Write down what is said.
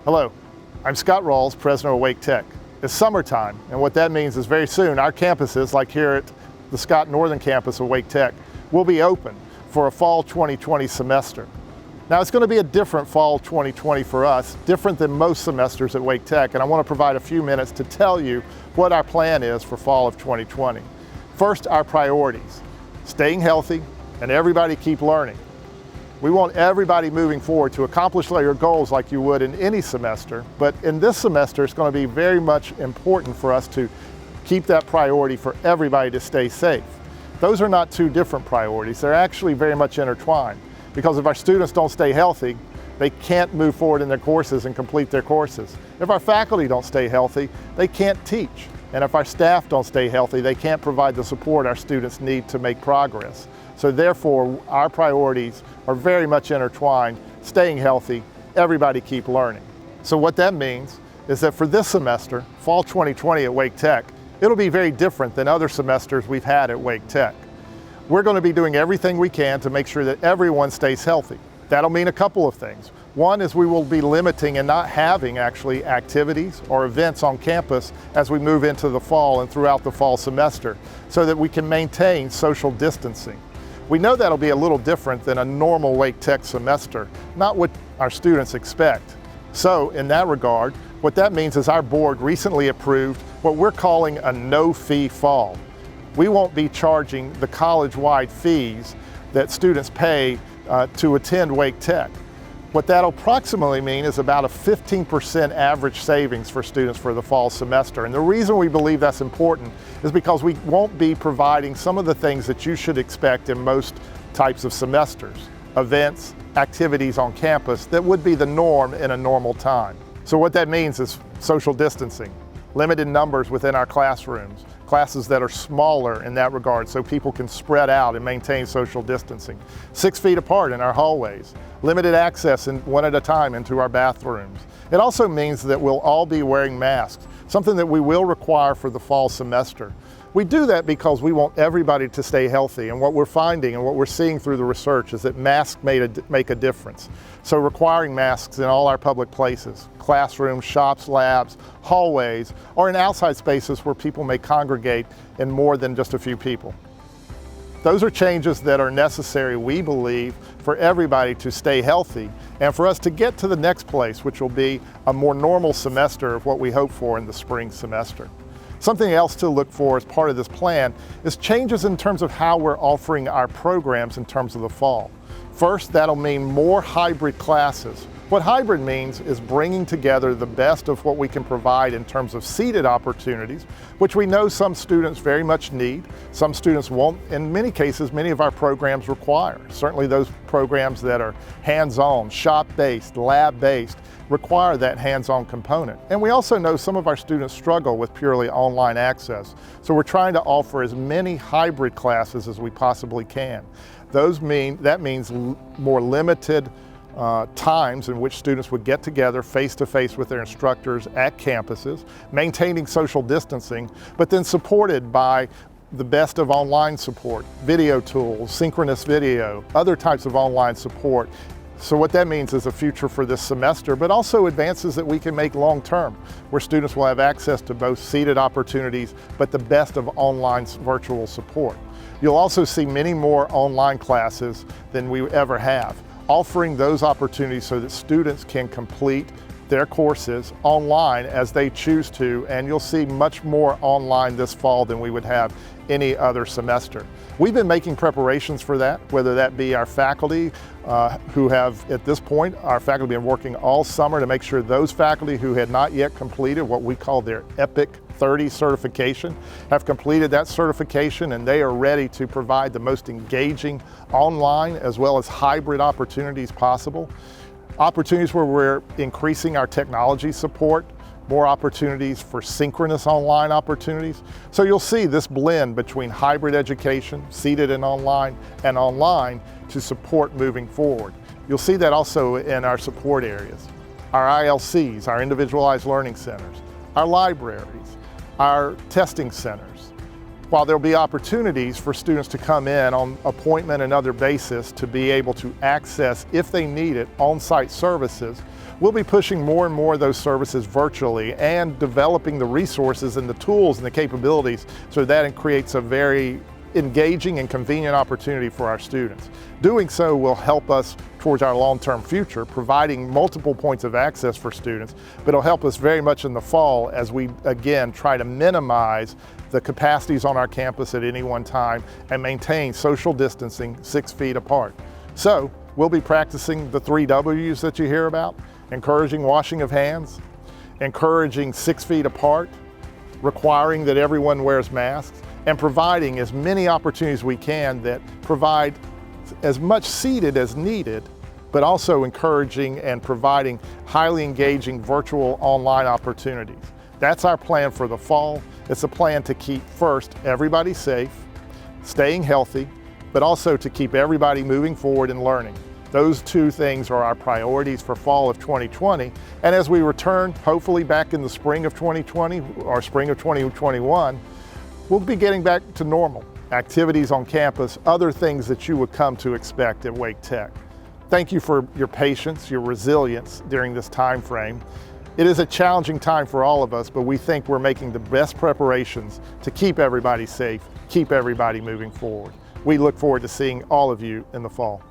Hello, I'm Scott Ralls, president of Wake Tech. It's summertime, and what that means is very soon our campuses, like here at the Scott Northern campus of Wake Tech, will be open for a fall 2020 semester. Now it's going to be a different fall 2020 for us, different than most semesters at Wake Tech, and I want to provide a few minutes to tell you what our plan is for fall of 2020. First, our priorities: staying healthy and everybody keep learning. We want everybody moving forward to accomplish your goals like you would in any semester, but in this semester it's going to be very much important for us to keep that priority for everybody to stay safe. Those are not two different priorities, they're actually very much intertwined, because if our students don't stay healthy, they can't move forward in their courses and complete their courses. If our faculty don't stay healthy, they can't teach. And if our staff don't stay healthy, they can't provide the support our students need to make progress. So therefore, our priorities are very much intertwined: staying healthy, everybody keep learning. So what that means is that for this semester, fall 2020 at Wake Tech, it'll be very different than other semesters we've had at Wake Tech. We're going to be doing everything we can to make sure that everyone stays healthy. That'll mean a couple of things. One is we will be limiting and not having actually activities or events on campus as we move into the fall and throughout the fall semester, so that we can maintain social distancing. We know that'll be a little different than a normal Wake Tech semester, not what our students expect. So in that regard, what that means is our board recently approved what we're calling a no-fee fall. We won't be charging the college-wide fees that students pay to attend Wake Tech. What that'll approximately mean is about a 15% average savings for students for the fall semester. And the reason we believe that's important is because we won't be providing some of the things that you should expect in most types of semesters: events, activities on campus that would be the norm in a normal time. So what that means is social distancing, limited numbers within our classrooms, classes that are smaller in that regard so people can spread out and maintain social distancing, 6 feet apart in our hallways, limited access one at a time into our bathrooms. It also means that we'll all be wearing masks, something that we will require for the fall semester. We do that because we want everybody to stay healthy, and what we're finding and what we're seeing through the research is that masks make a difference. So requiring masks in all our public places, classrooms, shops, labs, hallways, or in outside spaces where people may congregate in more than just a few people. Those are changes that are necessary, we believe, for everybody to stay healthy and for us to get to the next place, which will be a more normal semester of what we hope for in the spring semester. Something else to look for as part of this plan is changes in terms of how we're offering our programs in terms of the fall. First, that'll mean more hybrid classes. What hybrid means is bringing together the best of what we can provide in terms of seated opportunities, which we know some students very much need, some students won't. In many cases, many of our programs require. Certainly those programs that are hands-on, shop-based, lab-based, require that hands-on component. And we also know some of our students struggle with purely online access. So we're trying to offer as many hybrid classes as we possibly can. That means more limited times in which students would get together face-to-face with their instructors at campuses, maintaining social distancing, but then supported by the best of online support, video tools, synchronous video, other types of online support. So what that means is a future for this semester, but also advances that we can make long-term, where students will have access to both seated opportunities, but the best of online virtual support. You'll also see many more online classes than we ever have, offering those opportunities so that students can complete their courses online as they choose to, and you'll see much more online this fall than we would have any other semester. We've been making preparations for that, whether that be our faculty who have, at this point, our faculty have been working all summer to make sure those faculty who had not yet completed what we call their EPIC 30 certification have completed that certification, and they are ready to provide the most engaging online as well as hybrid opportunities possible. Opportunities where we're increasing our technology support, more opportunities for synchronous online opportunities. So you'll see this blend between hybrid education, seated and online to support moving forward. You'll see that also in our support areas. Our ILCs, our individualized learning centers, our libraries, our testing centers, While there'll be opportunities for students to come in on appointment and other basis to be able to access, if they need it, on-site services, we'll be pushing more and more of those services virtually and developing the resources and the tools and the capabilities so that it creates a very engaging and convenient opportunity for our students. Doing so will help us towards our long-term future, providing multiple points of access for students, but it'll help us very much in the fall as we, again, try to minimize the capacities on our campus at any one time and maintain social distancing 6 feet apart. So we'll be practicing the 3 W's that you hear about, encouraging washing of hands, encouraging 6 feet apart, requiring that everyone wears masks, and providing as many opportunities we can that provide as much seated as needed, but also encouraging and providing highly engaging virtual online opportunities. That's our plan for the fall. It's a plan to keep first everybody safe, staying healthy, but also to keep everybody moving forward and learning. Those 2 things are our priorities for fall of 2020. And as we return, hopefully back in the spring of 2020 or spring of 2021, we'll be getting back to normal activities on campus, other things that you would come to expect at Wake Tech. Thank you for your patience, your resilience during this time frame. It is a challenging time for all of us, but we think we're making the best preparations to keep everybody safe, keep everybody moving forward. We look forward to seeing all of you in the fall.